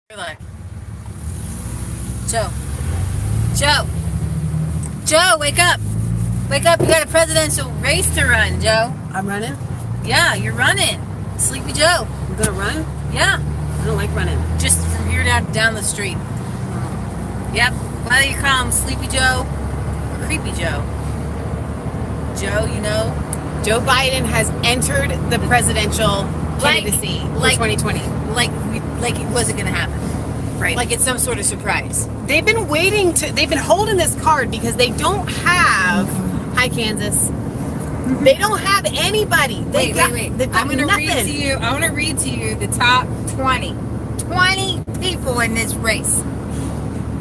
You're like, Joe, Joe, wake up. Wake up, you got a presidential race to run, Joe. I'm running? Yeah, you're running. Sleepy Joe. I'm gonna run? Yeah. I don't like running. Just from here down the street. Yep. Whether you call him Sleepy Joe or Creepy Joe. Joe, you know. Joe Biden has entered the presidential candidacy for 2020. Like it wasn't going to happen. Right. Like it's some sort of surprise. They've been holding this card because they don't have, hi Kansas, they don't have anybody. Wait. They've got I'm going to nothing. read to you, I want to read to you the top 20 people in this race.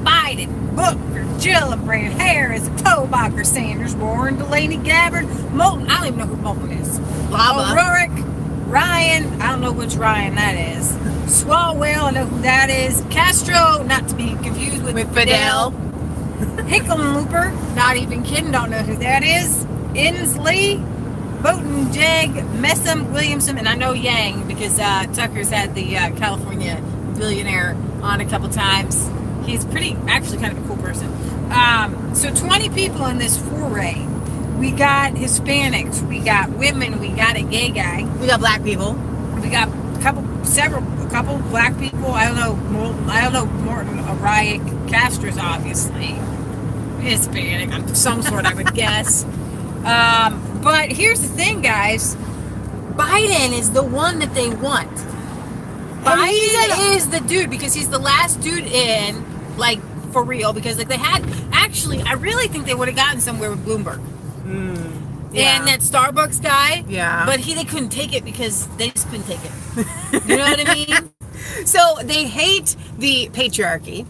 Biden, Booker, Gillibrand, Harris, Klobuchar, Sanders, Warren, Delaney, Gabbard, Moulton, I don't even know who Moulton is. Lava. O'Rourke, Ryan, I don't know which Ryan that is. Swalwell, I know who that is. Castro, not to be confused with Fidel. Hickenlooper, not even kidding, don't know who that is. Inslee, Bowden, Jag, Messam, Williamson, and I know Yang because Tucker's had the California billionaire on a couple times. He's actually kind of a cool person. So 20 people in this foray. We got Hispanics, we got women, we got a gay guy. We got black people. We got a couple black people. I don't know Morton, Oriak, Castro's obviously Hispanic of some sort, I would guess. But here's the thing, guys. Biden is the one that they want. Biden is the dude because he's the last dude in, like, for real. Because like I really think they would have gotten somewhere with Bloomberg. Yeah. And that Starbucks guy. Yeah. But they couldn't take it because they just couldn't take it. You know what I mean? So they hate the patriarchy.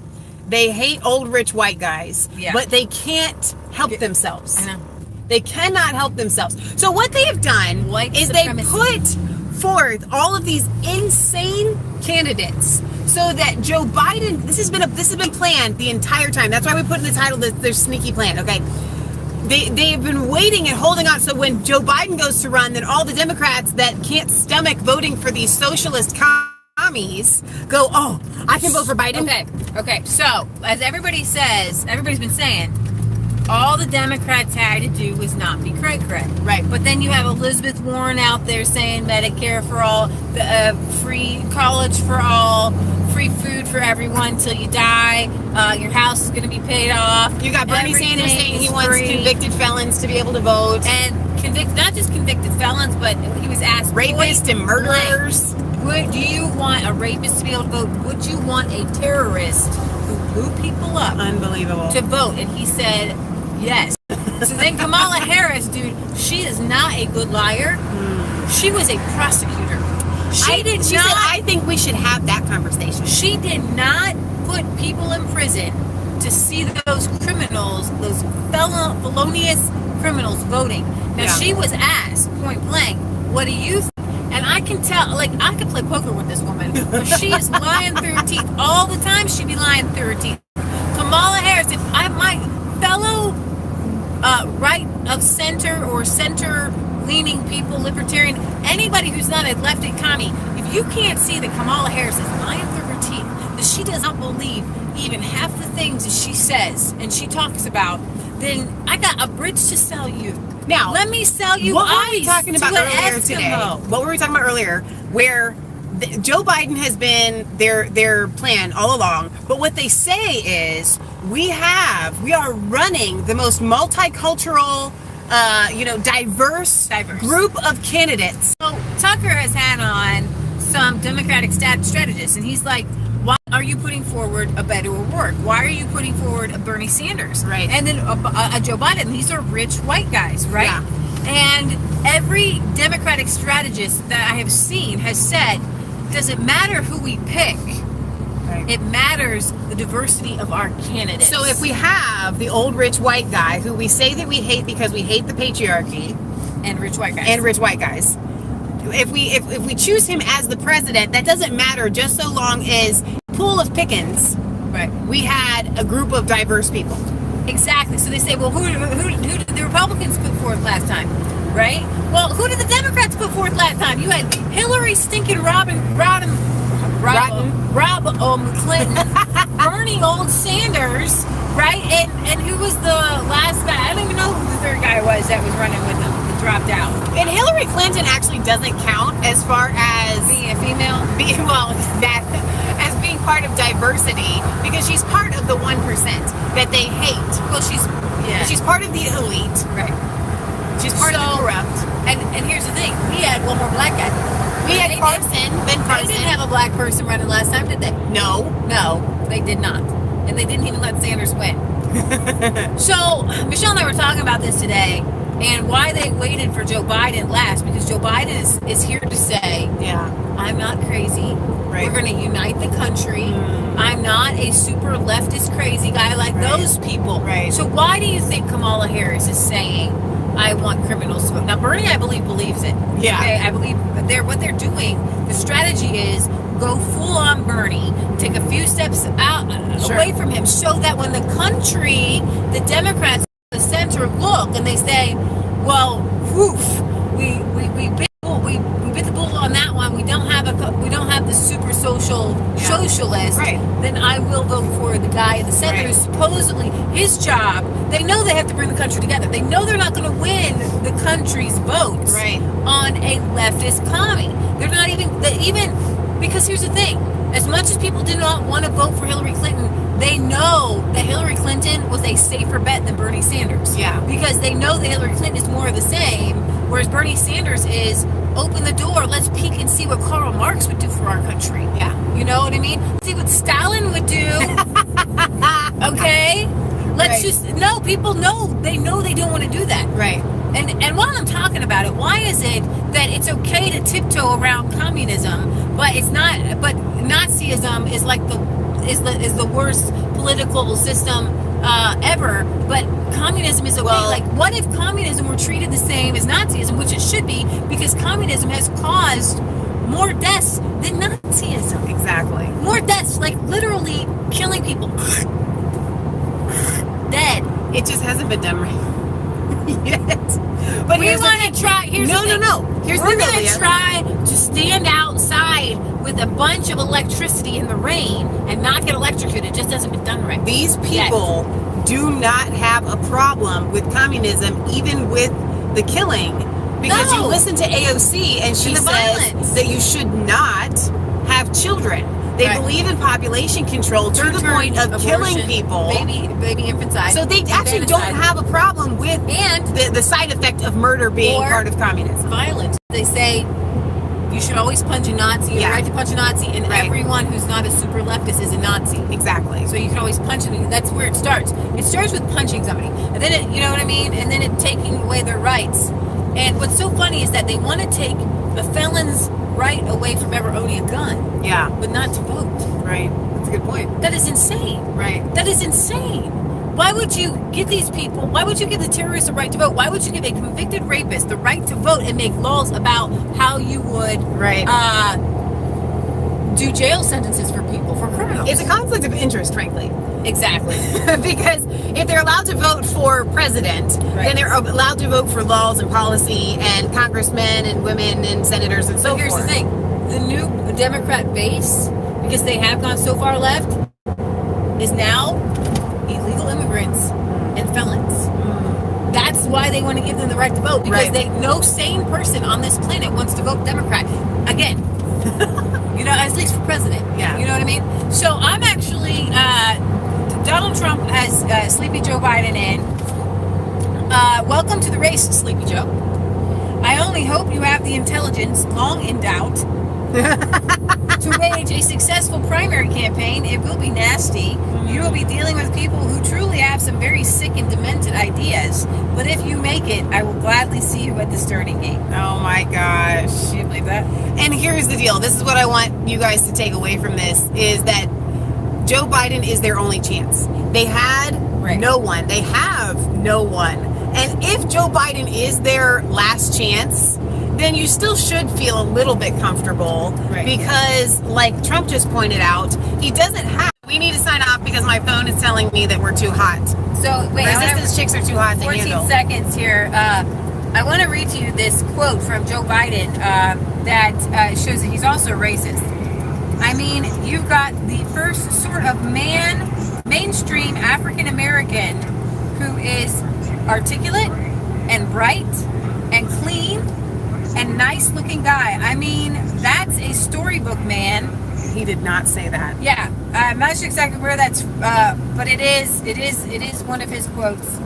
They hate old rich white guys. Yeah. But they can't help themselves. I know. They cannot help themselves. So what they have done is they put forth all of these insane candidates so that Joe Biden, this has been planned the entire time. That's why we put in the title their sneaky plan, okay? They've been waiting and holding on. So when Joe Biden goes to run, then all the Democrats that can't stomach voting for these socialist commies go, oh, I can vote for Biden. Okay. So, as everybody's been saying, all the Democrats had to do was not be cray-cray. Right. But then you have Elizabeth Warren out there saying Medicare for all, free college for all, free food for everyone till you die, your house is going to be paid off. You got Bernie Sanders saying he wants convicted felons to be able to vote. And not just convicted felons, but he was asked, rapists and murderers. Do you want a rapist to be able to vote? Would you want a terrorist who blew people up Unbelievable. to vote? And he said, yes. So then Kamala Harris, dude, she is not a good liar. She was a prosecutor. She said, I think we should have that conversation. She did not put people in prison to see those criminals, those felonious criminals voting. Now, she was asked, point blank, what do you think? And I can tell, like, I could play poker with this woman. But she is lying through her teeth. All the time she'd be lying through her teeth. Kamala Harris, if my fellow right of center or center-leaning people, libertarian, anybody who's not a lefty commie, if you can't see that Kamala Harris is lying through her teeth, that she doesn't believe even half the things that she says and she talks about, then I got a bridge to sell you. Now, let me sell you what ice were we talking about earlier today? What were we talking about earlier? Where Joe Biden has been their plan all along, but what they say is we are running the most multicultural, diverse group of candidates. So Tucker has had on some Democratic strategists, and he's like, why are you putting forward a Beto O'Rourke? Why are you putting forward a Bernie Sanders? Right. And then a Joe Biden. These are rich white guys, right? Yeah. And every Democratic strategist that I have seen has said, doesn't matter who we pick. Right. It matters the diversity of our candidates. So if we have the old rich white guy who we say that we hate because we hate the patriarchy and rich white guys. If we choose him as the president, that doesn't matter just so long as pool of pickings. Right. We had a group of diverse people. Exactly. So they say, well, who did the Republicans put forth last time? Right? Well, who did the Democrats put forth last time? You had Hillary stinking Rodham Rob Clinton, Bernie old Sanders, right? And who was the last guy? I don't even know who the third guy was that was running with him. That dropped out. And Hillary Clinton actually doesn't count as far as being a female. As being part of diversity, because she's part of the 1% that they hate. Well, she's part of the elite, right? She's part of the corrupt. And here's the thing: we had one more black guy. We had Carson. They didn't have a black person running last time, did they? No, they did not, and they didn't even let Sanders win. So Michelle and I were talking about this today, and why they waited for Joe Biden last, because Joe Biden is here to say, I'm not crazy. Right. We're going to unite the country. I'm not a super leftist crazy guy like those people. Right. So why do you think Kamala Harris is saying, I want criminals to vote? Now, Bernie, I believe, believes it. Yeah. Okay? I believe what they're doing, the strategy is go full on Bernie, take a few steps out away from him, so that when the country, the Democrats, the center look and they say, well, we bit the bullet on that one. We don't have the super socialist. Right. Then I will vote for the guy in the center who's supposedly his job. They know they have to bring the country together. They know they're not going to win the country's votes on a leftist commie. They're not even because here's the thing: as much as people did not want to vote for Hillary Clinton, they know that Hillary Clinton was a safer bet than Bernie Sanders. Yeah. Because they know that Hillary Clinton is more of the same, whereas Bernie Sanders is open the door, let's peek and see what Karl Marx would do for our country. Yeah. You know what I mean? See what Stalin would do. Okay? People know they don't want to do that. Right. And while I'm talking about it, why is it that it's okay to tiptoe around communism, but it's not, but Nazism is like the worst political system ever, but communism is okay. Well, what if communism were treated the same as Nazism, which it should be, because communism has caused more deaths than Nazism. Exactly. More deaths, literally killing people. Dead. It just hasn't been done right yet. But we want to try. Here's the thing. We're going to try to stand outside with a bunch of electricity in the rain and not get electrocuted. It just hasn't been done right. These people do not have a problem with communism, even with the killing, because you listen to AOC and she says that you should not have children. They believe in population control to the point of killing people. Baby infanticide. So they actually don't have a problem with the side effect of murder being part of communism. Violence. They say you should always punch a Nazi. You have the right to punch a Nazi, and everyone who's not a super leftist is a Nazi. Exactly. So you can always punch them. That's where it starts. It starts with punching somebody, and then you know what I mean, and then it taking away their rights. And what's so funny is that they want to take the felon's right away from ever owning a gun. Yeah. But not to vote. Right. That's a good point. That is insane. Right. That is insane. Why would you give these people, why would you give the terrorists the right to vote? Why would you give a convicted rapist the right to vote and make laws about how you would do jail sentences for people, for criminals? It's a conflict of interest, frankly. Exactly. Because if they're allowed to vote for president, then they're allowed to vote for laws and policy and congressmen and women and senators and so forth. Here's the thing. The new Democrat base, because they have gone so far left, is now illegal immigrants and felons. That's why they want to give them the right to vote, because no sane person on this planet wants to vote Democrat. Again. At least for president. Yeah. You know what I mean? So I'm actually... Donald Trump has Sleepy Joe Biden in. Welcome to the race, Sleepy Joe. I only hope you have the intelligence, long in doubt, to wage a successful primary campaign. It will be nasty. You will be dealing with people who truly have some very sick and demented ideas. But if you make it, I will gladly see you at the starting gate. Oh my gosh. Do you believe that? And here's the deal. This is what I want you guys to take away from this, is that Joe Biden is their only chance. They had no one. They have no one. And if Joe Biden is their last chance, then you still should feel a little bit comfortable, because, like Trump just pointed out, he doesn't have... We need to sign off because my phone is telling me that we're too hot. So, wait, resistance chicks are too hot to handle. 14 seconds here. I want to read to you this quote from Joe Biden that shows that he's also racist. I mean, you've got the first sort of mainstream African American who is articulate and bright and clean and nice looking guy. I mean, that's a storybook man. He did not say that. Yeah, I'm not sure exactly where that's, but it is one of his quotes.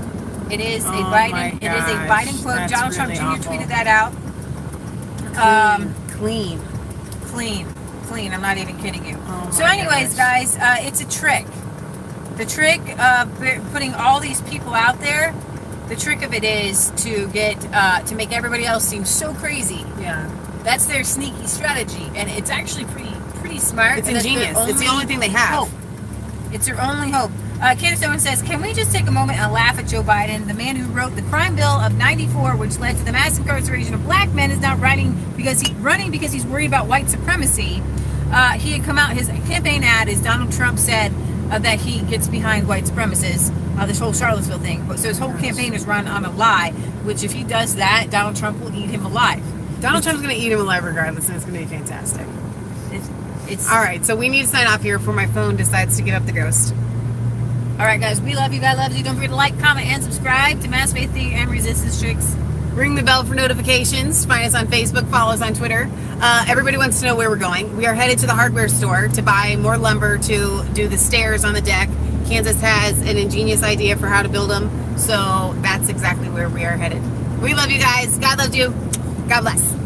It is a Biden. It is a Biden quote. That's Donald Trump really Jr. awful. tweeted that out. Clean. I'm not even kidding you. Oh So, my anyways, gosh. guys, it's a trick. The trick of putting all these people out there. The trick of it is to get to make everybody else seem so crazy. Yeah. That's their sneaky strategy, and it's actually pretty smart. It's and that's their ingenious. It's the only thing they have. hope. It's their only hope. Candace Owens says, can we just take a moment and laugh at Joe Biden? The man who wrote the crime bill of '94, which led to the mass incarceration of black men, is now running because he's worried about white supremacy. He had come out, his campaign ad is Donald Trump said that he gets behind white supremacists, this whole Charlottesville thing. So his whole campaign is run on a lie, which if he does that, Donald Trump will eat him alive. Donald Trump's going to eat him alive regardless, and it's going to be fantastic. It's All right, so we need to sign off here before my phone decides to give up the ghost. All right, guys, we love you. God loves you. Don't forget to like, comment, and subscribe to Mass Faith Theory and Resistance Tricks. Ring the bell for notifications. Find us on Facebook. Follow us on Twitter. Everybody wants to know where we're going. We are headed to the hardware store to buy more lumber to do the stairs on the deck. Kansas has an ingenious idea for how to build them, so that's exactly where we are headed. We love you guys. God loves you. God bless.